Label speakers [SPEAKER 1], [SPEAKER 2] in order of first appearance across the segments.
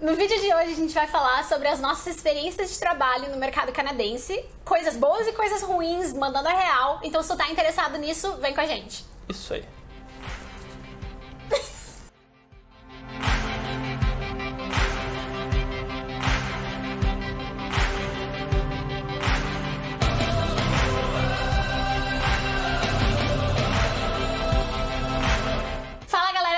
[SPEAKER 1] No vídeo de hoje a gente vai falar sobre as nossas experiências de trabalho no mercado canadense, coisas boas e coisas ruins, mandando a real. Então se tu tá interessado nisso, vem com a gente.
[SPEAKER 2] Isso aí.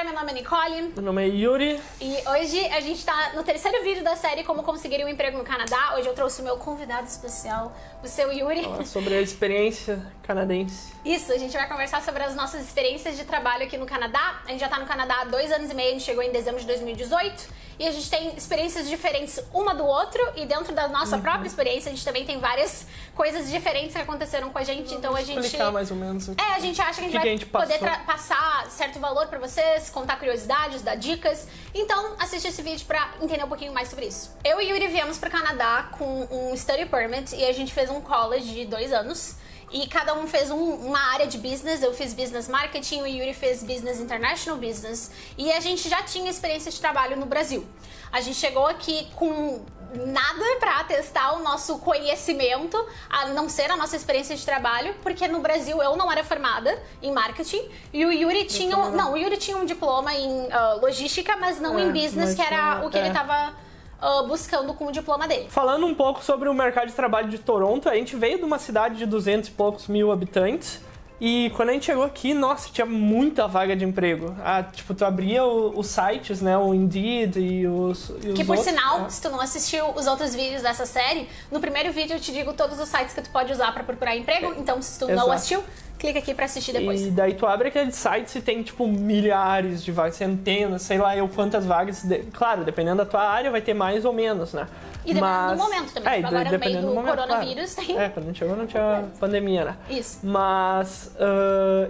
[SPEAKER 1] Meu nome é Nicole.
[SPEAKER 2] Meu nome é Yuri.
[SPEAKER 1] E hoje a gente tá no terceiro vídeo da série Como Conseguir um Emprego no Canadá. Hoje eu trouxe o meu convidado especial, o seu Yuri.
[SPEAKER 2] Falar sobre a experiência canadense.
[SPEAKER 1] Isso, a gente vai conversar sobre as nossas experiências de trabalho aqui no Canadá. A gente já tá no Canadá há 2 anos e meio, a gente chegou em dezembro de 2018. E a gente tem experiências diferentes uma do outro. E dentro da nossa própria experiência, a gente também tem várias coisas diferentes que aconteceram com a gente. Então a gente...
[SPEAKER 2] explicar mais ou menos.
[SPEAKER 1] A gente acha que a gente vai poder passar certo valor pra vocês, contar curiosidades, dar dicas. Então, assiste esse vídeo pra entender um pouquinho mais sobre isso. Eu e Yuri viemos pro Canadá com um study permit e a gente fez um college de 2 anos. E cada um fez uma área de business. Eu fiz business marketing, o Yuri fez business international business. E a gente já tinha experiência de trabalho no Brasil. A gente chegou aqui com nada pra testar o nosso conhecimento, a não ser a nossa experiência de trabalho, porque no Brasil eu não era formada em marketing e o Yuri tinha o Yuri tinha um diploma em logística, mas não em business, que era o que ele tava buscando com o diploma dele.
[SPEAKER 2] Falando um pouco sobre o mercado de trabalho de Toronto, a gente veio de uma cidade de 200 e poucos mil habitantes. E quando a gente chegou aqui, nossa, tinha muita vaga de emprego. Tipo, tu abria os sites, né, o Indeed e os
[SPEAKER 1] que por sinal, se tu não assistiu os outros vídeos dessa série, no primeiro vídeo eu te digo todos os sites que tu pode usar pra procurar emprego. Então, se tu não assistiu, clica aqui pra assistir depois.
[SPEAKER 2] E daí tu abre aquele site e tem, tipo, milhares de vagas, centenas, sei lá eu quantas vagas. Claro, dependendo da tua área, vai ter mais ou menos, né?
[SPEAKER 1] E dependendo do momento também. Tipo, agora no meio do coronavírus tem...
[SPEAKER 2] quando a gente chegou não tinha pandemia, né?
[SPEAKER 1] Isso.
[SPEAKER 2] Mas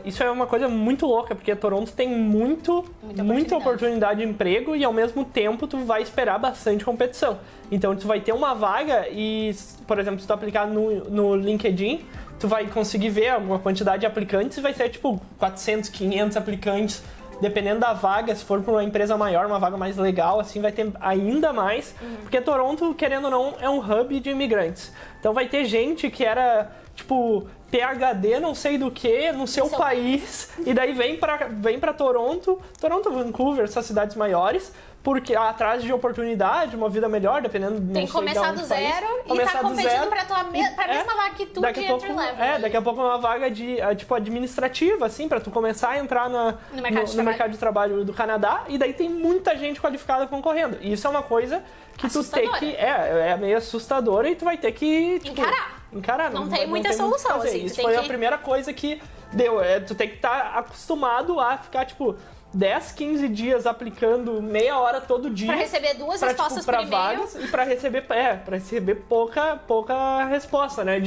[SPEAKER 2] isso é uma coisa muito louca, porque Toronto tem muita oportunidade de emprego e ao mesmo tempo tu vai esperar bastante competição. Então tu vai ter uma vaga e, por exemplo, se tu aplicar no LinkedIn, tu vai conseguir ver alguma quantidade de aplicantes e vai ser tipo 400, 500 aplicantes. Dependendo da vaga, se for para uma empresa maior, uma vaga mais legal, assim, vai ter ainda mais. Porque Toronto, querendo ou não, é um hub de imigrantes. Então vai ter gente que era, tipo, PhD não sei do que, no seu país, e daí vem pra Toronto, Vancouver, essas cidades maiores, porque atrás de oportunidade, uma vida melhor, dependendo...
[SPEAKER 1] Tem que começar do zero e tá competindo pra mesma vaga que tu de entry level.
[SPEAKER 2] Daqui a pouco é uma vaga de, tipo, administrativa, assim, pra tu comear a entrar no mercado de trabalho do Canadá, e daí tem muita gente qualificada concorrendo. E isso é uma coisa que tu tem que... É meio assustadora e tu vai ter que... Tipo, encarar.
[SPEAKER 1] Não tem muita solução, assim.
[SPEAKER 2] Isso foi a primeira coisa que deu. Tu tem que estar acostumado a ficar, tipo, 10, 15 dias aplicando meia hora todo dia.
[SPEAKER 1] Pra receber 2 respostas por e-mail.
[SPEAKER 2] Vagas e pra receber pouca resposta, né?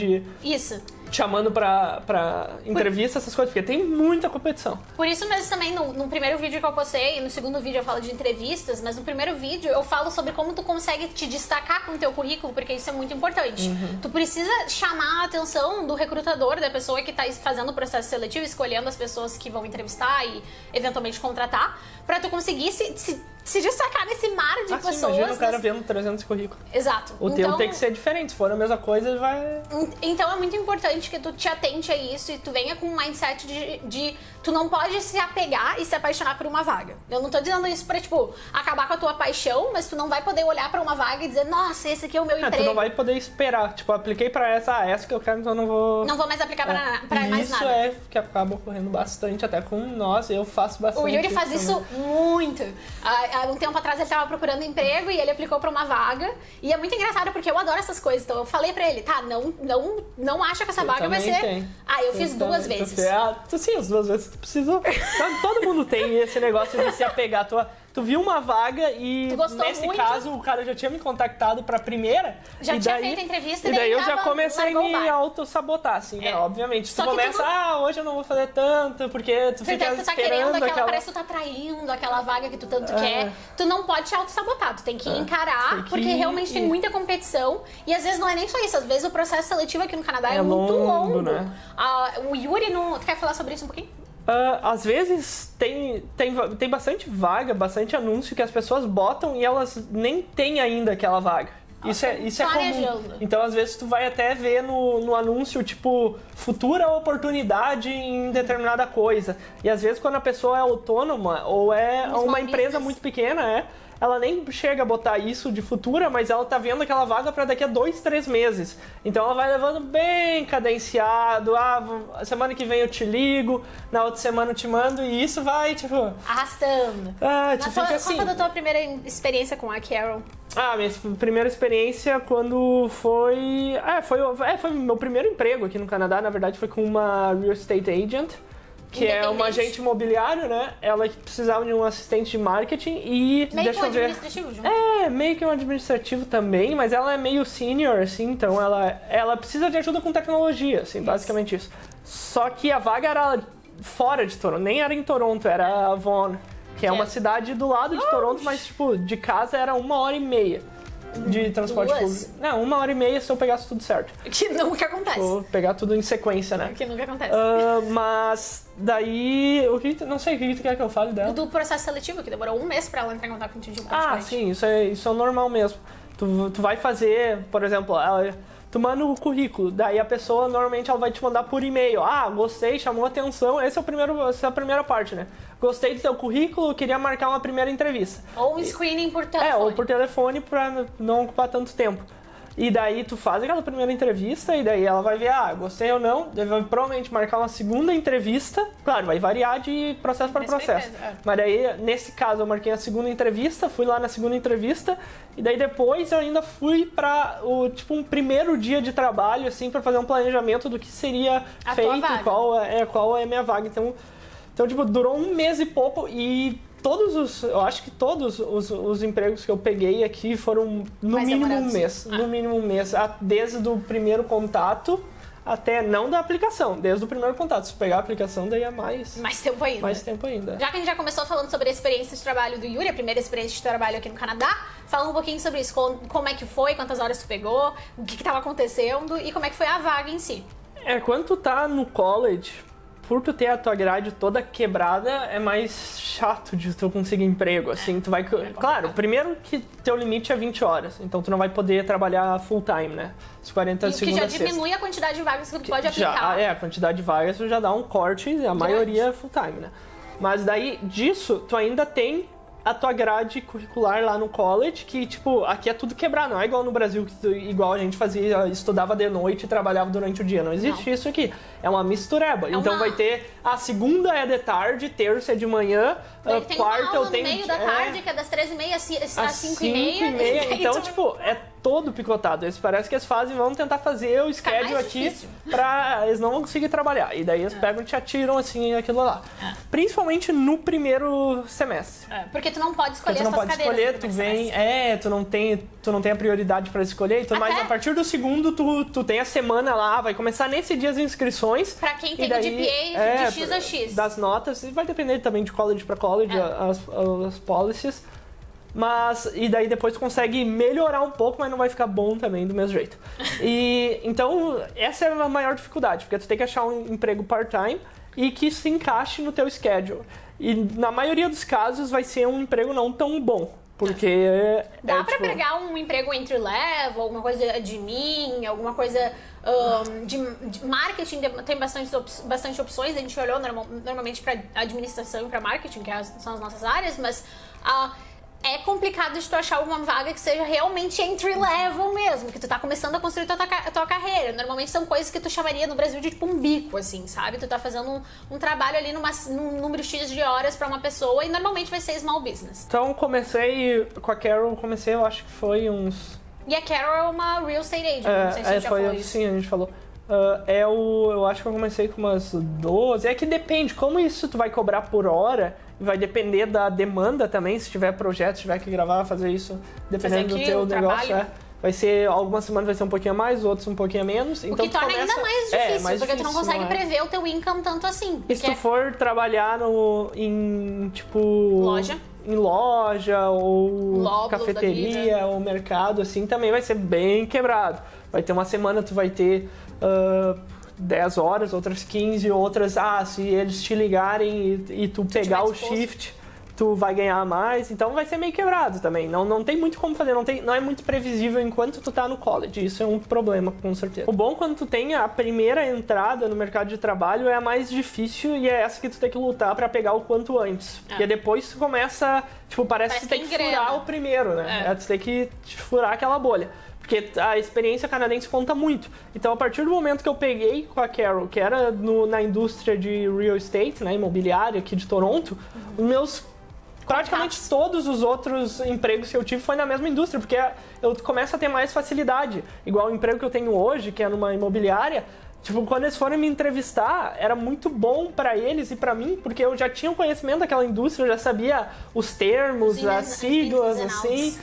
[SPEAKER 1] Isso.
[SPEAKER 2] Chamando pra entrevista, essas coisas, porque tem muita competição.
[SPEAKER 1] Por isso mesmo também, no primeiro vídeo que eu postei, e no segundo vídeo eu falo de entrevistas, mas no primeiro vídeo eu falo sobre como tu consegue te destacar com o teu currículo, porque isso é muito importante. Tu precisa chamar a atenção do recrutador, da pessoa que tá fazendo o processo seletivo, escolhendo as pessoas que vão entrevistar e eventualmente contratar, pra tu conseguir se destacar nesse mar de pessoas.
[SPEAKER 2] Imagina o cara vendo 300 currículos.
[SPEAKER 1] Exato.
[SPEAKER 2] O teu tem que ser diferente. Se for a mesma coisa, ele vai...
[SPEAKER 1] Então é muito importante que tu te atente a isso e tu venha com um mindset de tu não pode se apegar e se apaixonar por uma vaga. Eu não tô dizendo isso pra, tipo, acabar com a tua paixão, mas tu não vai poder olhar pra uma vaga e dizer, nossa, esse aqui é o meu emprego.
[SPEAKER 2] Tu não vai poder esperar. Tipo, apliquei pra essa que eu quero, então eu não vou...
[SPEAKER 1] Não vou mais aplicar pra mais nada.
[SPEAKER 2] Isso é que acaba ocorrendo bastante, até com nós, eu faço bastante.
[SPEAKER 1] O Yuri faz isso muito. Há um tempo atrás ele tava procurando emprego e ele aplicou pra uma vaga. E é muito engraçado porque eu adoro essas coisas. Então eu falei pra ele, tá, não acha que essa vaga vai ser... Eu fiz 2 vezes.
[SPEAKER 2] Sim, as 2 vezes tu precisou. Todo mundo tem esse negócio de se apegar. Tu viu uma vaga e nesse caso o cara já tinha me contactado pra primeira.
[SPEAKER 1] Já tinha feito a entrevista
[SPEAKER 2] e daí eu já comecei a me auto-sabotar, assim, né? Obviamente. Tu começa, hoje eu não vou fazer tanto, porque tu fica
[SPEAKER 1] tu tá querendo parece que tu tá traindo aquela vaga que tu tanto quer. Tu não pode te auto-sabotar, tu tem que encarar, porque realmente tem muita competição. E às vezes não é nem só isso, às vezes o processo seletivo aqui no Canadá é muito longo.
[SPEAKER 2] Né?
[SPEAKER 1] O Yuri, tu quer falar sobre isso um pouquinho?
[SPEAKER 2] Às vezes tem bastante vaga, bastante anúncio que as pessoas botam e elas nem têm ainda aquela vaga. Isso é comum. Então, às vezes, tu vai até ver no anúncio, tipo, futura oportunidade em determinada coisa. E, às vezes, quando a pessoa é autônoma ou é uma empresa muito pequena, ela nem chega a botar isso de futura, mas ela tá vendo aquela vaga para daqui a 2, 3 meses. Então ela vai levando bem cadenciado. Semana que vem eu te ligo, na outra semana eu te mando, e isso vai, tipo...
[SPEAKER 1] arrastando.
[SPEAKER 2] Fica assim.
[SPEAKER 1] Conta da tua primeira experiência com a Carol.
[SPEAKER 2] Minha primeira experiência quando foi meu primeiro emprego aqui no Canadá, na verdade foi com uma real estate agent, que é uma agente imobiliário, né? Ela precisava de um assistente de marketing e...
[SPEAKER 1] meio que um administrativo, junto.
[SPEAKER 2] Meio que um administrativo também, mas ela é meio senior, assim, então ela precisa de ajuda com tecnologia, assim, basicamente isso. Só que a vaga era fora de Toronto, nem era em Toronto, era Vaughan, que é uma cidade do lado de Toronto, mas, tipo, de casa era 1h30 de transporte público. Não, 1h30 se eu pegasse tudo certo.
[SPEAKER 1] Que nunca acontece.
[SPEAKER 2] Vou pegar tudo em sequência, né?
[SPEAKER 1] Que nunca acontece.
[SPEAKER 2] Mas daí, não sei o que tu quer que eu fale dela.
[SPEAKER 1] Do processo seletivo, que demorou 1 mês pra ela entrar em contato contigo.
[SPEAKER 2] Sim, isso é normal mesmo. Tu vai fazer, por exemplo, tu manda o currículo, daí a pessoa normalmente ela vai te mandar por e-mail. Gostei, chamou atenção, essa é a primeira parte, né? Gostei do seu currículo, queria marcar uma primeira entrevista.
[SPEAKER 1] Ou um screening por telefone.
[SPEAKER 2] Ou por telefone pra não ocupar tanto tempo. E daí tu faz aquela primeira entrevista e daí ela vai ver, gostei ou não, vai provavelmente marcar uma segunda entrevista. Claro, vai variar de processo para processo. Mas daí, nesse caso, eu marquei a segunda entrevista, fui lá na segunda entrevista e daí depois eu ainda fui para um primeiro dia de trabalho, assim, para fazer um planejamento do que seria feito, qual é a minha vaga. Então, tipo, durou 1 mês e pouco e... eu acho que todos os empregos que eu peguei aqui foram no mínimo 1 mês. No mínimo 1 mês. Desde o primeiro contato até, não da aplicação, desde o primeiro contato. Se pegar a aplicação, daí é mais tempo ainda. Mais tempo ainda.
[SPEAKER 1] Já que a gente já começou falando sobre a experiência de trabalho do Yuri, a primeira experiência de trabalho aqui no Canadá, fala um pouquinho sobre isso. Como é que foi, quantas horas tu pegou, o que estava acontecendo e como é que foi a vaga em si.
[SPEAKER 2] Quando tu tá no college... Por tu ter a tua grade toda quebrada, é mais chato de tu conseguir emprego, assim, tu vai... Claro, primeiro que teu limite é 20 horas, então tu não vai poder trabalhar full time, né? Os 40 segundos.
[SPEAKER 1] Que já diminui a quantidade de vagas que tu pode aplicar.
[SPEAKER 2] A quantidade de vagas já dá um corte, a maioria é full time, né? Mas daí, disso, tu ainda tem a tua grade curricular lá no college, que, tipo, aqui é tudo quebrado, não é igual no Brasil, igual a gente fazia, estudava de noite e trabalhava durante o dia, não existe isso aqui. É uma mistureba. Então vai ter, a segunda é de tarde, terça é de manhã, quarta eu tenho...
[SPEAKER 1] no meio da tarde, que é das 13h30 às 5h30.
[SPEAKER 2] Então, tipo, é todo picotado. Parece que eles vão tentar fazer o schedule aqui eles não vão conseguir trabalhar. E daí eles pegam e te atiram, assim, aquilo lá. Principalmente no primeiro semestre.
[SPEAKER 1] Porque tu não pode escolher as tuas cadeiras.
[SPEAKER 2] Tu não tem a prioridade pra escolher. Então, mas a partir do segundo, tu tem a semana lá, vai começar nesse dia as inscrições.
[SPEAKER 1] Pra quem tem o GPA de X a X.
[SPEAKER 2] Das notas, e vai depender também de college pra college, as policies. E daí depois tu consegue melhorar um pouco, mas não vai ficar bom também do mesmo jeito. Então, essa é a maior dificuldade, porque tu tem que achar um emprego part-time e que se encaixe no teu schedule. E na maioria dos casos vai ser um emprego não tão bom. Porque
[SPEAKER 1] dá pra pegar um emprego entry level, alguma coisa de mim, alguma coisa de marketing, tem bastante opções. A gente olhou normalmente pra administração e pra marketing, que são as nossas áreas, mas é complicado de tu achar uma vaga que seja realmente entry level mesmo, que tu tá começando a construir a tua carreira. Normalmente são coisas que tu chamaria no Brasil de tipo um bico, assim, sabe? Tu tá fazendo um trabalho ali num número X de horas pra uma pessoa e normalmente vai ser small business.
[SPEAKER 2] Então comecei com a Carol, eu acho que foi uns...
[SPEAKER 1] E a Carol é uma real estate agent, não sei se a gente já falou isso.
[SPEAKER 2] Sim, a gente falou. Eu acho que eu comecei com umas 12. É que depende, como isso tu vai cobrar por hora, vai depender da demanda também, se tiver projeto, se tiver que gravar, fazer isso, dependendo do teu negócio. Vai ser, algumas semanas vai ser um pouquinho a mais, outras um pouquinho a menos.
[SPEAKER 1] O que torna ainda mais difícil, porque tu não consegue prever o teu income tanto assim.
[SPEAKER 2] E se tu for trabalhar em, tipo...
[SPEAKER 1] loja?
[SPEAKER 2] Em loja, ou
[SPEAKER 1] Lóbulos
[SPEAKER 2] cafeteria, ou mercado, assim, também vai ser bem quebrado. Vai ter uma semana, tu vai ter 10 horas, outras 15, outras, se eles te ligarem e tu pegar o shift, tu vai ganhar mais, então vai ser meio quebrado também. Não tem muito como fazer, não é muito previsível enquanto tu tá no college. Isso é um problema, com certeza. O bom quando tu tem a primeira entrada no mercado de trabalho é a mais difícil e é essa que tu tem que lutar pra pegar o quanto antes. Porque depois tu começa, parece que tu tem que furar o primeiro, né? Tu tem que furar aquela bolha. Porque a experiência canadense conta muito. Então, a partir do momento que eu peguei com a Carol, que era na indústria de real estate, né, imobiliária aqui de Toronto, praticamente todos os outros empregos que eu tive foi na mesma indústria, porque eu começo a ter mais facilidade. Igual o emprego que eu tenho hoje, que é numa imobiliária, quando eles forem me entrevistar, era muito bom pra eles e pra mim, porque eu já tinha um conhecimento daquela indústria, eu já sabia os termos, as siglas, assim.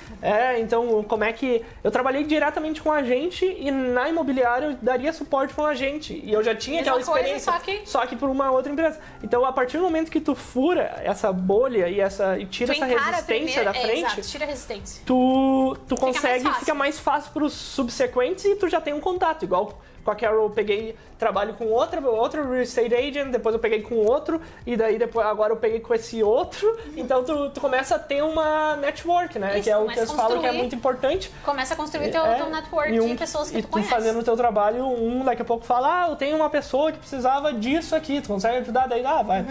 [SPEAKER 2] Então, como é que... Eu trabalhei diretamente com a gente e na imobiliária eu daria suporte com a gente. E eu já tinha aquela experiência, só que por uma outra empresa. Então, a partir do momento que tu fura essa bolha e tira essa resistência da frente,
[SPEAKER 1] tira a resistência.
[SPEAKER 2] Tu consegue, fica mais fácil pros subsequentes e tu já tem um contato, igual... Com a Carol eu peguei trabalho com outro real estate agent, depois eu peguei com outro, e daí agora eu peguei com esse outro. Então tu começa a ter uma network, né? Que é o que eles falam que é muito importante.
[SPEAKER 1] Começa a construir teu network de pessoas que tu conhece.
[SPEAKER 2] E tu fazendo o teu trabalho, daqui a pouco fala, eu tenho uma pessoa que precisava disso aqui, tu consegue ajudar? Daí,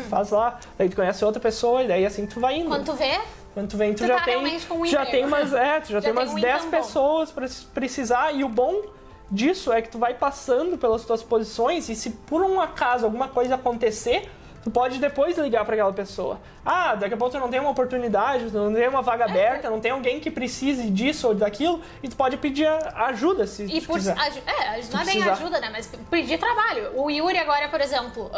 [SPEAKER 2] faz lá. Daí tu conhece outra pessoa e daí assim tu vai indo.
[SPEAKER 1] Quando tu vê...
[SPEAKER 2] Quando tu vem, tu já tem umas 10 pessoas pra precisar, e o bom disso é que tu vai passando pelas tuas posições e se por um acaso alguma coisa acontecer, tu pode depois ligar para aquela pessoa. Daqui a pouco tu não tem uma oportunidade, tu não tem uma vaga aberta, não tem alguém que precise disso ou daquilo, e tu pode pedir ajuda se quiser.
[SPEAKER 1] Não é bem ajuda, né? Mas pedir trabalho. O Yuri agora, por exemplo...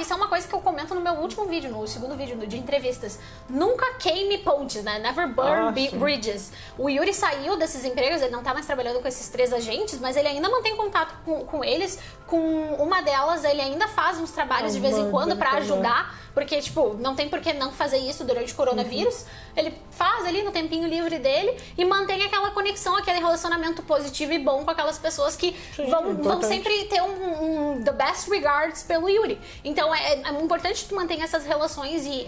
[SPEAKER 1] isso é uma coisa que eu comento no meu último vídeo, no segundo vídeo de entrevistas. Nunca queime pontes, né? Never burn bridges. O Yuri saiu desses empregos, ele não tá mais trabalhando com esses 3 agentes, mas ele ainda mantém contato com eles. Com uma delas, ele ainda faz uns trabalhos de vez em quando pra ajudar, porque, não tem por que não fazer isso durante o coronavírus. Ele faz ali no tempinho livre dele e mantém aquela conexão, aquele relacionamento positivo e bom com aquelas pessoas que vão sempre ter the best regards pelo Yuri. Então, é importante que tu mantenha essas relações e...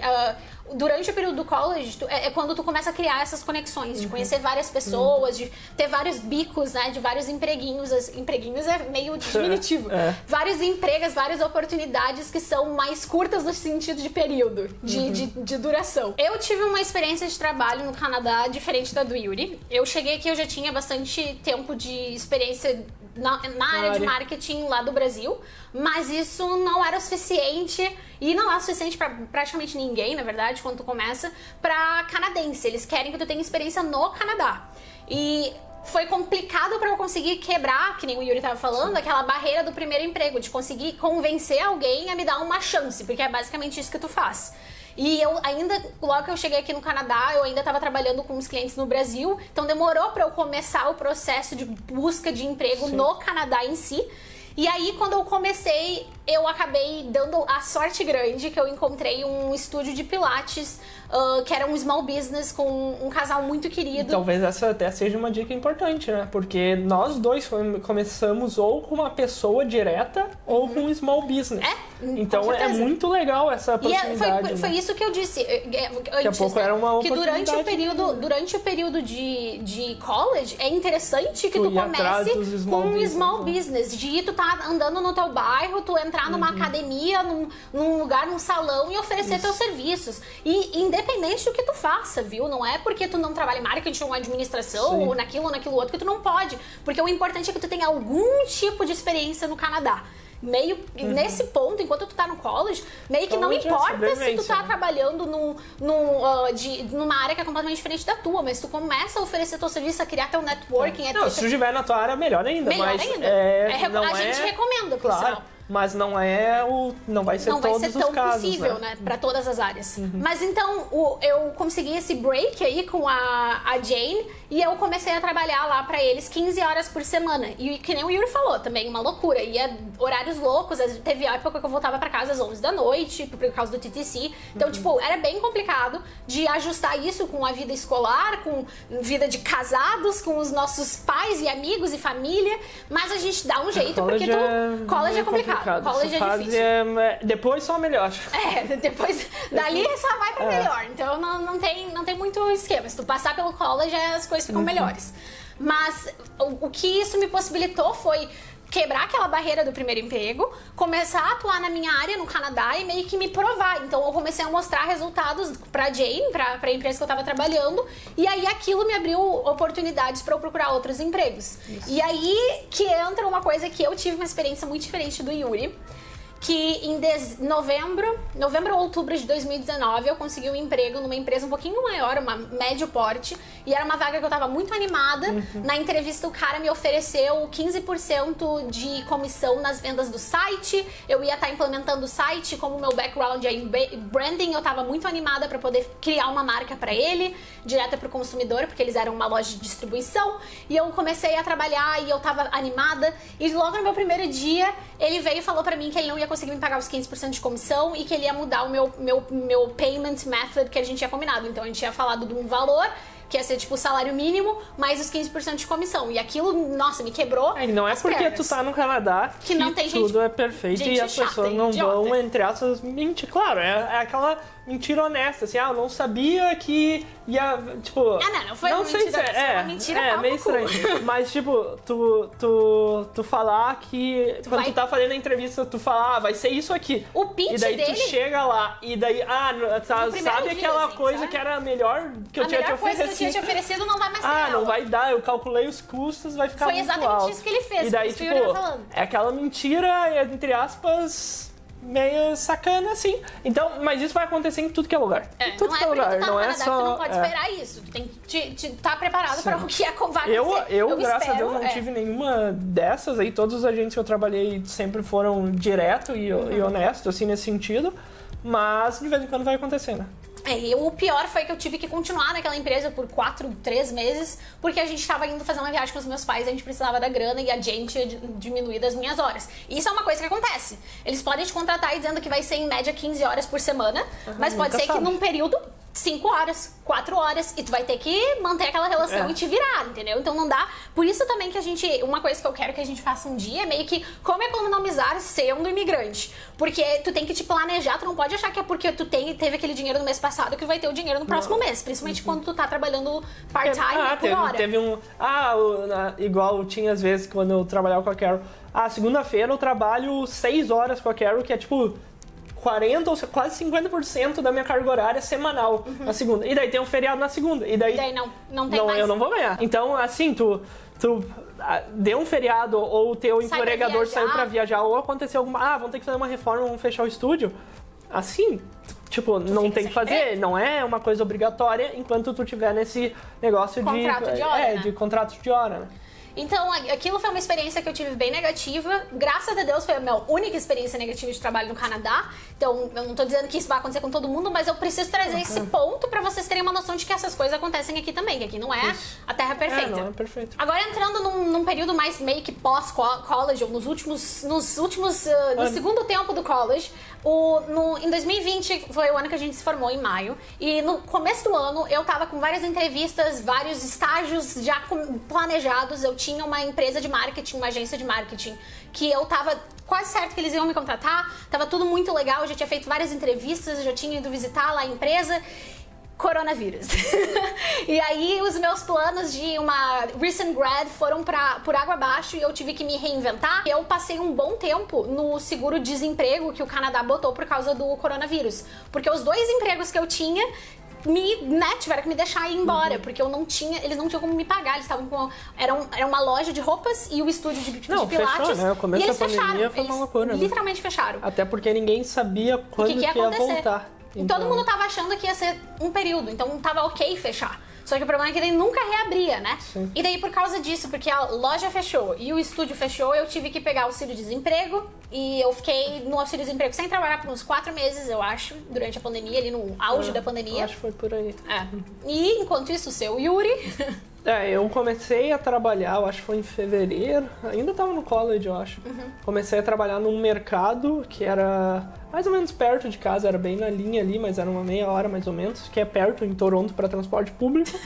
[SPEAKER 1] durante o período do college, é quando tu começa a criar essas conexões, de conhecer várias pessoas, de ter vários bicos, né, de vários empreguinhos. Empreguinhos é meio diminutivo. Vários empregos, várias oportunidades que são mais curtas no sentido de período, de duração. Eu tive uma experiência de trabalho no Canadá diferente da do Yuri. Eu cheguei aqui, eu já tinha bastante tempo de experiência na área de marketing lá do Brasil, mas isso não era o suficiente, e não é o suficiente para praticamente ninguém, na verdade, quando tu começa, para canadense. Eles querem que tu tenha experiência no Canadá. E foi complicado para eu conseguir quebrar, que nem o Yuri tava falando, aquela barreira do primeiro emprego, de conseguir convencer alguém a me dar uma chance, porque é basicamente isso que tu faz. E eu ainda, logo que eu cheguei aqui no Canadá, eu ainda estava trabalhando com uns clientes no Brasil, então demorou para eu começar o processo de busca de emprego no Canadá em si. E aí, quando eu comecei, eu acabei dando a sorte grande que eu encontrei um estúdio de pilates, que era um small business com um casal muito querido.
[SPEAKER 2] Talvez essa até seja uma dica importante, né? Porque nós dois começamos ou com uma pessoa direta ou com um small business. Então é muito legal essa proximidade.
[SPEAKER 1] Foi isso que eu disse antes,
[SPEAKER 2] daqui a pouco era uma oportunidade.
[SPEAKER 1] Que durante o período de college, é interessante que tu comece com um small business. De tu tá andando no teu bairro, tu entrar numa academia, num lugar, num salão e oferecer teus serviços. E independente do que tu faça, viu? Não é porque tu não trabalha em marketing ou administração ou naquilo outro que tu não pode. Porque o importante é que tu tenha algum tipo de experiência no Canadá. Meio nesse ponto, enquanto tu tá no college, meio que não importa se tu tá trabalhando numa área que é completamente diferente da tua, mas tu começa a oferecer teu serviço, a criar teu networking.
[SPEAKER 2] Se tu estiver na tua área, melhor ainda. A gente
[SPEAKER 1] recomenda,
[SPEAKER 2] claro. Mas não vai ser todos os casos.
[SPEAKER 1] Não vai ser tão possível, né? Pra todas as áreas. Mas então, eu consegui esse break aí com a Jane e eu comecei a trabalhar lá pra eles 15 horas por semana. E que nem o Yuri falou, também uma loucura. Ia horários loucos, teve época que eu voltava pra casa às 11 da noite, por causa do TTC. Então, tipo, era bem complicado de ajustar isso com a vida escolar, com vida de casados, com os nossos pais e amigos e família. Mas a gente dá um jeito, porque college é complicado. College é difícil.
[SPEAKER 2] Depois só melhor.
[SPEAKER 1] Depois dali só vai pra melhor. Então não tem muito esquema. Se tu passar pelo college, as coisas ficam melhores. Mas o que isso me possibilitou foi quebrar aquela barreira do primeiro emprego, começar a atuar na minha área no Canadá e meio que me provar. Então eu comecei a mostrar resultados pra Jane, pra empresa que eu tava trabalhando, e aí aquilo me abriu oportunidades pra eu procurar outros empregos. Isso. E aí que entra uma coisa que eu tive uma experiência muito diferente do Yuri, que em novembro ou outubro de 2019 eu consegui um emprego numa empresa um pouquinho maior, uma médio porte, e era uma vaga que eu tava muito animada. Na entrevista o cara me ofereceu 15% de comissão nas vendas do site, eu ia estar implementando o site, como o meu background é em branding, eu tava muito animada para poder criar uma marca para ele, direta pro consumidor, porque eles eram uma loja de distribuição, e eu comecei a trabalhar e eu tava animada, e logo no meu primeiro dia ele veio e falou para mim que ele não ia conseguir me pagar os 15% de comissão e que ele ia mudar o meu payment method que a gente tinha combinado. Então a gente tinha falado de um valor que ia ser tipo o salário mínimo, mais os 15% de comissão. E aquilo, nossa, me quebrou.
[SPEAKER 2] Não é porque tu tá no Canadá que não tem tudo é perfeito e as pessoas não vão, entre essas, mentir. Claro, é aquela mentira honesta, assim, eu não sabia que ia, tipo...
[SPEAKER 1] não foi uma mentira, foi uma mentira
[SPEAKER 2] meio estranho. Mas, tipo, tu falar que... Quando tu tá fazendo a entrevista, tu fala, vai ser isso aqui.
[SPEAKER 1] O pitch
[SPEAKER 2] e daí
[SPEAKER 1] dele...
[SPEAKER 2] tu chega lá, e daí, sabe aquela coisa que era a melhor que eu tinha te oferecido?
[SPEAKER 1] A melhor coisa que eu tinha te oferecido não vai mais ser
[SPEAKER 2] não vai dar, eu calculei os custos, vai ficar muito alto.
[SPEAKER 1] Foi exatamente isso que ele fez.
[SPEAKER 2] E daí, tipo, é aquela mentira, entre aspas... meio sacana, assim. Então, mas isso vai acontecer em tudo que é lugar. Tudo que é lugar.
[SPEAKER 1] Não é só... Tu não pode esperar isso. Tu tem que estar preparado para o que vai acontecer.
[SPEAKER 2] Eu graças a Deus, não tive nenhuma dessas aí. Todos os agentes que eu trabalhei sempre foram direto e honesto, assim, nesse sentido. Mas, de vez em quando, vai acontecer, né?
[SPEAKER 1] E o pior foi que eu tive que continuar naquela empresa por 3 meses, porque a gente estava indo fazer uma viagem com os meus pais, a gente precisava da grana e a gente tinha diminuído as minhas horas. E isso é uma coisa que acontece. Eles podem te contratar dizendo que vai ser em média 15 horas por semana, mas pode ser que num período 5 horas, 4 horas, e tu vai ter que manter aquela relação e te virar, entendeu? Então não dá. Por isso também que uma coisa que eu quero que a gente faça um dia é meio que como economizar sendo imigrante. Porque tu tem que te planejar, tu não pode achar que é porque tu teve aquele dinheiro no mês passado que vai ter o dinheiro no próximo mês. Principalmente quando tu tá trabalhando part-time por hora.
[SPEAKER 2] Teve igual tinha às vezes quando eu trabalhava com a Carol. Segunda-feira eu trabalho 6 horas com a Carol, que é tipo 40% ou quase 50% da minha carga horária semanal na segunda. E daí tem um feriado na segunda. E daí
[SPEAKER 1] não tem mais.
[SPEAKER 2] Eu não vou ganhar. Então, assim, tu deu um feriado ou teu empregador saiu pra viajar ou aconteceu alguma... vamos ter que fazer uma reforma, vamos fechar o estúdio. Assim, tipo, não tem que fazer. Não é uma coisa obrigatória enquanto tu tiver nesse negócio de contrato de hora, né?
[SPEAKER 1] Então, aquilo foi uma experiência que eu tive bem negativa. Graças a Deus, foi a minha única experiência negativa de trabalho no Canadá. Então, eu não tô dizendo que isso vai acontecer com todo mundo, mas eu preciso trazer esse ponto pra vocês terem uma noção de que essas coisas acontecem aqui também, que aqui não é a terra perfeita.
[SPEAKER 2] Não é perfeito.
[SPEAKER 1] Agora, entrando num período mais meio que pós-college, ou no segundo tempo do college, em 2020 foi o ano que a gente se formou, em maio, e no começo do ano eu tava com várias entrevistas, vários estágios já planejados. Eu tinha uma empresa de marketing, uma agência de marketing, que eu tava quase certo que eles iam me contratar, tava tudo muito legal, eu já tinha feito várias entrevistas, eu já tinha ido visitar lá a empresa. Coronavírus. E aí os meus planos de uma recent grad foram por água abaixo e eu tive que me reinventar. Eu passei um bom tempo no seguro-desemprego que o Canadá botou por causa do coronavírus. Porque os 2 empregos que eu tinha tiveram que me deixar ir embora, porque eles não tinham como me pagar, eles estavam com... Era uma loja de roupas e o estúdio de pilates.
[SPEAKER 2] Fechou, né? O começo da pandemia foi uma loucura, né?
[SPEAKER 1] Literalmente fecharam.
[SPEAKER 2] Até porque ninguém sabia quando que ia voltar.
[SPEAKER 1] Então... Todo mundo tava achando que ia ser um período, então tava ok fechar. Só que o problema é que ele nunca reabria, né?
[SPEAKER 2] Sim.
[SPEAKER 1] E daí, por causa disso, porque a loja fechou e o estúdio fechou, eu tive que pegar auxílio-desemprego. E eu fiquei no auxílio-desemprego sem trabalhar por uns 4 meses, eu acho, durante a pandemia, ali no auge da pandemia.
[SPEAKER 2] Eu acho que foi por aí.
[SPEAKER 1] E, enquanto isso, o seu Yuri...
[SPEAKER 2] Eu comecei a trabalhar, eu acho que foi em fevereiro, ainda tava no college, eu acho. Comecei a trabalhar num mercado que era mais ou menos perto de casa, era bem na linha ali, mas era uma meia hora mais ou menos, que é perto, em Toronto, para transporte público.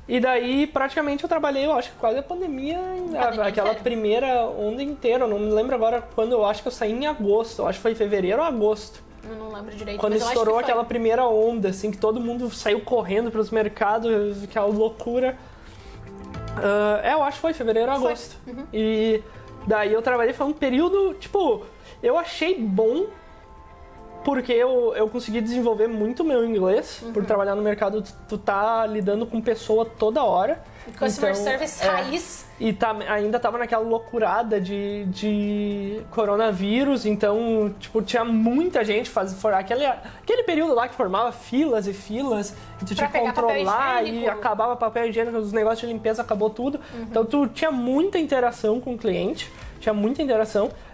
[SPEAKER 2] E daí, praticamente, eu trabalhei, eu acho que quase a pandemia aquela
[SPEAKER 1] inteira.
[SPEAKER 2] Primeira onda inteira. Eu não me lembro agora quando, eu acho que eu saí em agosto, eu acho que foi fevereiro ou agosto.
[SPEAKER 1] Eu não lembro direito,
[SPEAKER 2] Quando
[SPEAKER 1] mas eu
[SPEAKER 2] estourou
[SPEAKER 1] acho que foi.
[SPEAKER 2] aquela primeira onda, assim, que todo mundo saiu correndo pros mercados, aquela loucura. Eu acho que foi fevereiro ou agosto. E daí eu trabalhei, foi um período, tipo, eu achei bom, porque eu consegui desenvolver muito meu inglês, por trabalhar no mercado, tu tá lidando com pessoa toda hora.
[SPEAKER 1] Customer service raiz.
[SPEAKER 2] E ainda tava naquela loucurada de coronavírus, então, tipo, tinha muita gente aquele período lá que formava filas e filas, e tu tinha que controlar e acabava papel higiênico, os negócios de limpeza, acabou tudo. Então tu tinha muita interação com o cliente,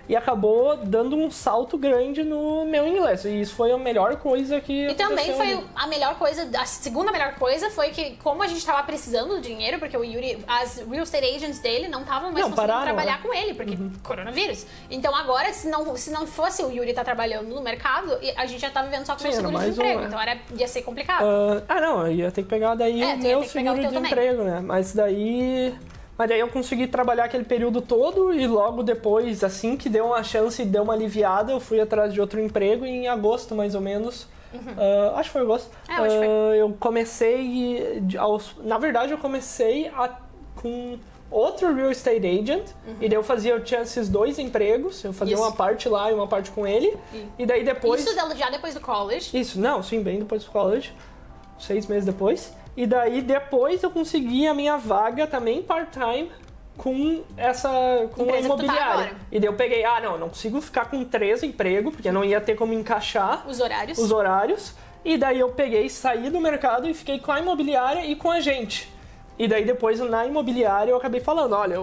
[SPEAKER 2] e acabou dando um salto grande no meu inglês. E isso foi a melhor coisa que
[SPEAKER 1] E também
[SPEAKER 2] aconteceu.
[SPEAKER 1] foi a melhor coisa, a segunda melhor coisa foi que, como a gente tava precisando do dinheiro, porque o Yuri, as real estate agents dele não estavam mais conseguindo trabalhar com ele, porque coronavírus. Então agora, se não fosse o Yuri estar trabalhando no mercado, a gente já tava vivendo só com o seguro-desemprego. Então ia ser complicado.
[SPEAKER 2] Não, eu ia ter que pegar daí o meu seguro-desemprego, né? Mas daí eu consegui trabalhar aquele período todo e logo depois, assim que deu uma chance e deu uma aliviada, eu fui atrás de outro emprego e em agosto, mais ou menos. Acho que foi agosto. Eu comecei... Na verdade, eu comecei com outro real estate agent. E daí eu tinha esses 2 empregos. Eu fazia uma parte lá e uma parte com ele. E daí depois...
[SPEAKER 1] Isso já depois do college?
[SPEAKER 2] Bem depois do college. 6 meses depois. E daí, depois, eu consegui a minha vaga também part-time com a imobiliária. E daí eu peguei, não consigo ficar com 3 empregos, porque não ia ter como encaixar
[SPEAKER 1] os
[SPEAKER 2] horários. E daí eu peguei, saí do mercado e fiquei com a imobiliária e com a gente. E daí depois, na imobiliária, eu acabei falando, olha,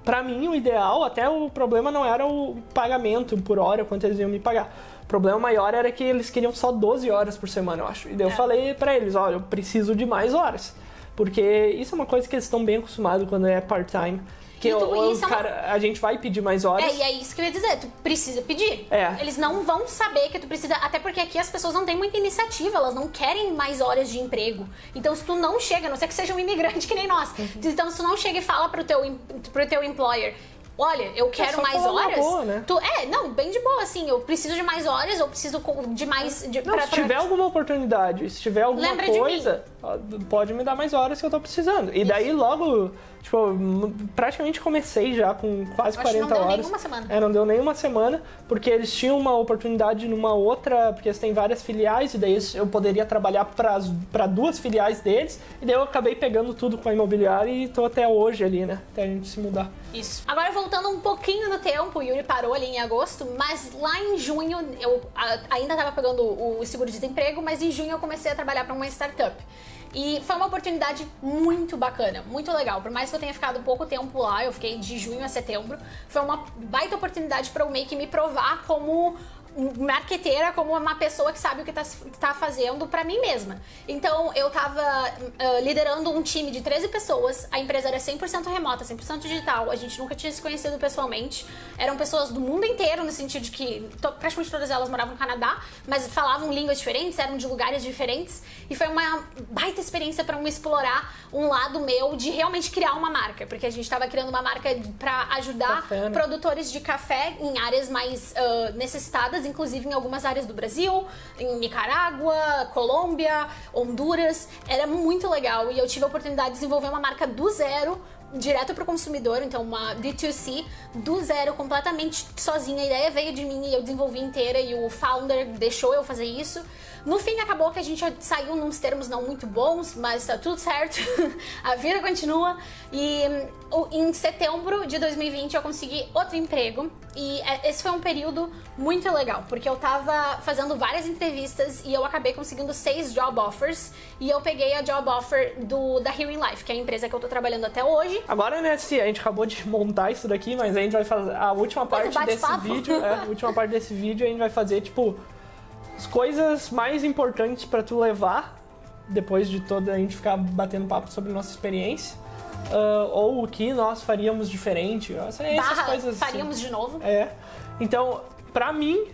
[SPEAKER 2] pra mim, o ideal, até o problema não era o pagamento por hora, quanto eles iam me pagar. O problema maior era que eles queriam só 12 horas por semana, eu acho. E daí eu falei pra eles, olha, eu preciso de mais horas. Porque isso é uma coisa que eles estão bem acostumados quando é part-time. Que a gente vai pedir mais horas.
[SPEAKER 1] E é isso que eu ia dizer, tu precisa pedir. Eles não vão saber que tu precisa, até porque aqui as pessoas não têm muita iniciativa, elas não querem mais horas de emprego. Então se tu não chega, a não ser que seja um imigrante que nem nós, então se tu não chega e fala pro teu employer, olha, eu quero mais horas.
[SPEAKER 2] Boa, né?
[SPEAKER 1] Bem de boa, assim, eu preciso de mais horas, eu preciso de mais...
[SPEAKER 2] Se tiver alguma oportunidade, se tiver alguma coisa, pode me dar mais horas que eu tô precisando. E daí logo, praticamente comecei já com quase 40 horas. Não deu
[SPEAKER 1] nenhuma semana.
[SPEAKER 2] Não deu nenhuma semana, porque eles tinham uma oportunidade numa outra, porque eles têm várias filiais, e daí eu poderia trabalhar para 2 filiais deles, e daí eu acabei pegando tudo com a imobiliária e tô até hoje ali, né? Até a gente se mudar.
[SPEAKER 1] Isso. Agora, voltando um pouquinho no tempo, o Yuri parou ali em agosto, mas lá em junho, eu ainda estava pegando o seguro-desemprego, mas em junho eu comecei a trabalhar para uma startup. E foi uma oportunidade muito bacana, muito legal. Por mais que eu tenha ficado pouco tempo lá, eu fiquei de junho a setembro, foi uma baita oportunidade para eu meio que me provar como marqueteira, como uma pessoa que sabe o que tá fazendo pra mim mesma. Então, eu tava liderando um time de 13 pessoas, a empresa era 100% remota, 100% digital, a gente nunca tinha se conhecido pessoalmente, eram pessoas do mundo inteiro, no sentido de que praticamente todas elas moravam no Canadá, mas falavam línguas diferentes, eram de lugares diferentes, e foi uma baita experiência pra me explorar um lado meu de realmente criar uma marca, porque a gente tava criando uma marca pra ajudar produtores de café em áreas mais necessitadas, inclusive em algumas áreas do Brasil, em Nicarágua, Colômbia, Honduras. Era muito legal e eu tive a oportunidade de desenvolver uma marca do zero direto pro consumidor, então uma D2C, do zero, completamente sozinha. A ideia veio de mim e eu desenvolvi inteira e o founder deixou eu fazer isso. No fim, acabou que a gente saiu nos termos não muito bons, mas tá tudo certo. A vida continua. E em setembro de 2020 eu consegui outro emprego. E esse foi um período muito legal, porque eu tava fazendo várias entrevistas e eu acabei conseguindo 6 job offers. E eu peguei a job offer da Healing Life, que é a empresa que eu tô trabalhando até hoje.
[SPEAKER 2] Agora, né, a gente acabou de montar isso daqui, mas a gente vai fazer a última parte desse vídeo. A última parte desse vídeo a gente vai fazer, tipo, as coisas mais importantes pra tu levar, depois de toda a gente ficar batendo papo sobre nossa experiência, ou o que nós faríamos diferente, essas coisas
[SPEAKER 1] faríamos
[SPEAKER 2] assim.
[SPEAKER 1] De novo.
[SPEAKER 2] Então, pra mim,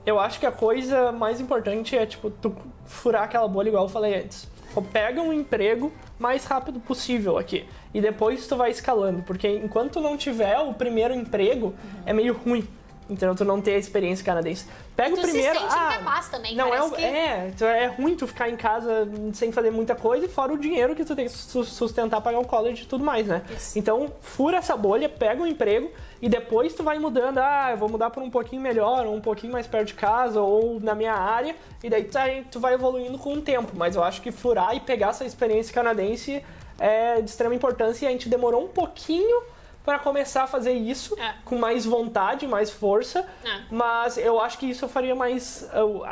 [SPEAKER 2] eu acho que a coisa mais importante é, tipo, tu furar aquela bolha, igual eu falei antes. Pega um emprego mais rápido possível aqui, e depois tu vai escalando, porque enquanto tu não tiver o primeiro emprego, é meio ruim. Então tu não ter a experiência canadense. Pega o primeiro.
[SPEAKER 1] Tu se sente incapaz também,
[SPEAKER 2] não é ruim tu ficar em casa sem fazer muita coisa, e fora o dinheiro que tu tem que sustentar, pagar o college e tudo mais, né? Isso. Então fura essa bolha, pega um emprego e depois tu vai mudando. Eu vou mudar para um pouquinho melhor, ou um pouquinho mais perto de casa, ou na minha área, e daí tu vai evoluindo com o tempo. Mas eu acho que furar e pegar essa experiência canadense é de extrema importância, e a gente demorou um pouquinho para começar a fazer isso com mais vontade, mais força, mas eu acho que isso eu faria mais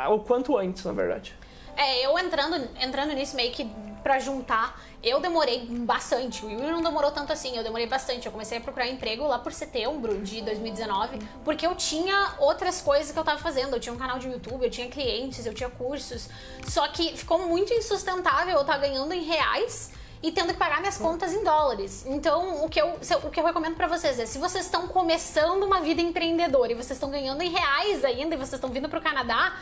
[SPEAKER 2] o quanto antes, na verdade.
[SPEAKER 1] Eu entrando nisso meio que pra juntar, eu demorei bastante. O Yuri não demorou tanto assim, eu demorei bastante. Eu comecei a procurar emprego lá por setembro de 2019, porque eu tinha outras coisas que eu tava fazendo. Eu tinha um canal de YouTube, eu tinha clientes, eu tinha cursos, só que ficou muito insustentável eu estar ganhando em reais e tendo que pagar minhas contas em dólares. Então, o que eu recomendo pra vocês é, se vocês estão começando uma vida empreendedora e vocês estão ganhando em reais ainda e vocês estão vindo pro Canadá,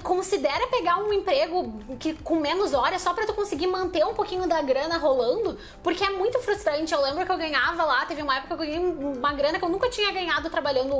[SPEAKER 1] considera pegar um emprego com menos horas só pra tu conseguir manter um pouquinho da grana rolando, porque é muito frustrante. Eu lembro que eu ganhava lá, teve uma época que eu ganhei uma grana que eu nunca tinha ganhado trabalhando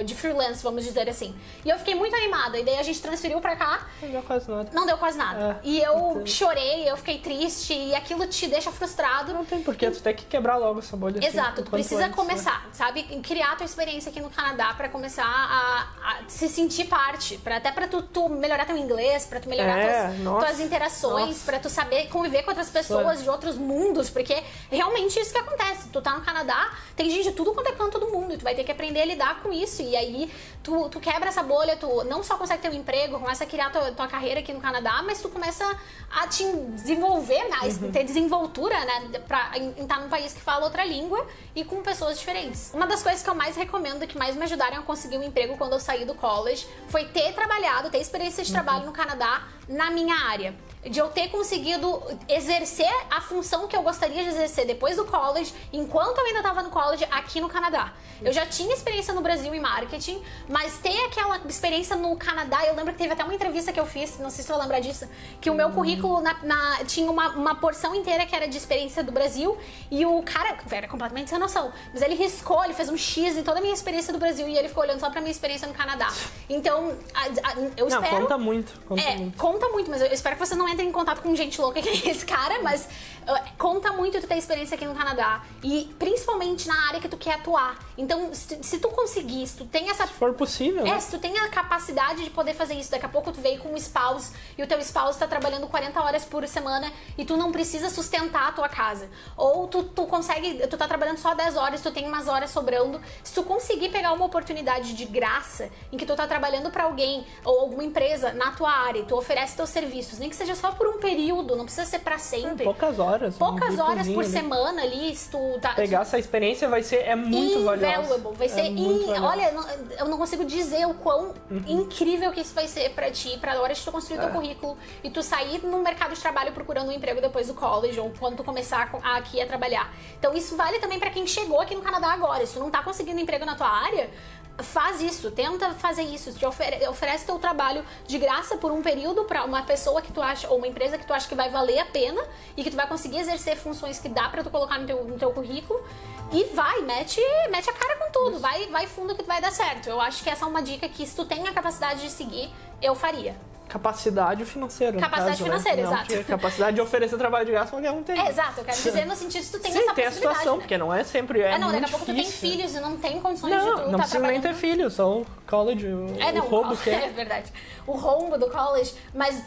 [SPEAKER 1] de freelance, vamos dizer assim. E eu fiquei muito animada, e daí a gente transferiu pra cá.
[SPEAKER 2] Não deu quase nada.
[SPEAKER 1] Não deu quase nada. E eu chorei, eu fiquei triste, e aquilo te deixa frustrado.
[SPEAKER 2] Não tem porquê, tu tem que quebrar logo essa bolha.
[SPEAKER 1] Exato, tu precisa começar, sabe? Criar a tua experiência aqui no Canadá pra começar a se sentir parte, até pra tu melhorar teu inglês, pra tu melhorar tuas interações, pra tu saber conviver com outras pessoas de outros mundos, porque realmente isso que acontece. Tu tá no Canadá, tem gente de tudo quanto é canto do mundo, e tu vai ter que aprender a lidar com isso, e aí tu quebra essa bolha, tu não só consegue ter um emprego, começa a criar tua carreira aqui no Canadá, mas tu começa a te desenvolver mais, ter desenvoltura, né, pra estar num país que fala outra língua e com pessoas diferentes. Uma das coisas que eu mais recomendo, que mais me ajudaram a conseguir um emprego quando eu saí do college, foi ter trabalhado, ter experiência de trabalho no Canadá na minha área. De eu ter conseguido exercer a função que eu gostaria de exercer depois do college, enquanto eu ainda estava no college aqui no Canadá. Eu já tinha experiência no Brasil em marketing, mas ter aquela experiência no Canadá, eu lembro que teve até uma entrevista que eu fiz, não sei se tu vai lembrar disso, que o meu currículo tinha uma porção inteira que era de experiência do Brasil, e o cara era completamente sem noção, mas ele riscou, ele fez um X em toda a minha experiência do Brasil, e ele ficou olhando só pra minha experiência no Canadá. Então, eu espero...
[SPEAKER 2] Não, conta muito.
[SPEAKER 1] Conta muito, mas eu espero que você não entre em contato com gente louca que nem esse cara, mas conta muito tu ter experiência aqui no Canadá, e principalmente na área que tu quer atuar. Então, se tu conseguir, se tu tem essa...
[SPEAKER 2] Se for possível.
[SPEAKER 1] Se tu tem a capacidade de poder fazer isso, daqui a pouco tu veio com um spouse, e o teu spouse tá trabalhando 40 horas por semana, e tu não precisa sustentar a tua casa. Ou tu tá trabalhando só 10 horas, tu tem umas horas sobrando. Se tu conseguir pegar uma oportunidade de graça, em que tu tá trabalhando pra alguém, ou alguma empresa na tua área, e tu oferece teus serviços, nem que seja só por um período, não precisa ser pra sempre.
[SPEAKER 2] Poucas horas.
[SPEAKER 1] Poucas horas por semana ali, se tu tá...
[SPEAKER 2] Pegar essa experiência vai ser muito valioso.
[SPEAKER 1] Vai ser olha, eu não consigo dizer o quão incrível que isso vai ser pra ti, pra hora de tu construir teu currículo e tu sair no mercado de trabalho procurando um emprego depois do college, ou quando tu começar aqui a trabalhar. Então isso vale também pra quem chegou aqui no Canadá agora. Se tu não tá conseguindo emprego na tua área, faz isso, tenta fazer isso, te oferece teu trabalho de graça por um período pra uma pessoa que tu acha, ou uma empresa que tu acha que vai valer a pena e que tu vai conseguir exercer funções que dá pra tu colocar no teu currículo, e mete a cara com tudo, vai fundo que tu vai dar certo. Eu acho que essa é uma dica que, se tu tem a capacidade de seguir, eu faria.
[SPEAKER 2] capacidade financeira.
[SPEAKER 1] Capacidade financeira,
[SPEAKER 2] né?
[SPEAKER 1] exato.
[SPEAKER 2] Capacidade de oferecer trabalho de graça, qualquer um tem.
[SPEAKER 1] Exato, eu quero dizer no sentido que tu tem
[SPEAKER 2] Sim,
[SPEAKER 1] essa
[SPEAKER 2] tem
[SPEAKER 1] possibilidade.
[SPEAKER 2] a situação,
[SPEAKER 1] né?
[SPEAKER 2] porque não é sempre.
[SPEAKER 1] Não, daqui a pouco
[SPEAKER 2] difícil.
[SPEAKER 1] tu tem filhos e não tem condições de tu
[SPEAKER 2] Não
[SPEAKER 1] tá
[SPEAKER 2] precisa nem ter filhos, só o college, o roubo que
[SPEAKER 1] é verdade. O rombo do college, mas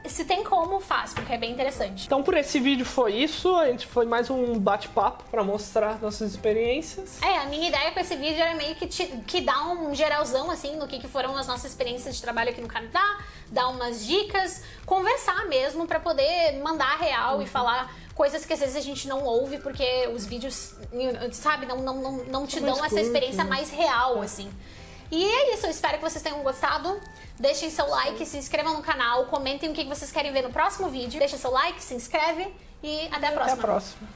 [SPEAKER 1] se tem como, faz, porque é bem interessante.
[SPEAKER 2] Então por esse vídeo foi isso, a gente foi mais um bate-papo pra mostrar nossas experiências.
[SPEAKER 1] A minha ideia com esse vídeo era meio que dar um geralzão, assim, no que foram as nossas experiências de trabalho aqui no Canadá, dar umas dicas, conversar mesmo pra poder mandar a real e falar coisas que às vezes a gente não ouve, porque os vídeos, sabe, não te dão essa experiência mais real, assim. E é isso, eu espero que vocês tenham gostado. Deixem seu like, se inscrevam no canal, comentem o que vocês querem ver no próximo vídeo. Deixa seu like, se inscreve e até a próxima.
[SPEAKER 2] Até a próxima.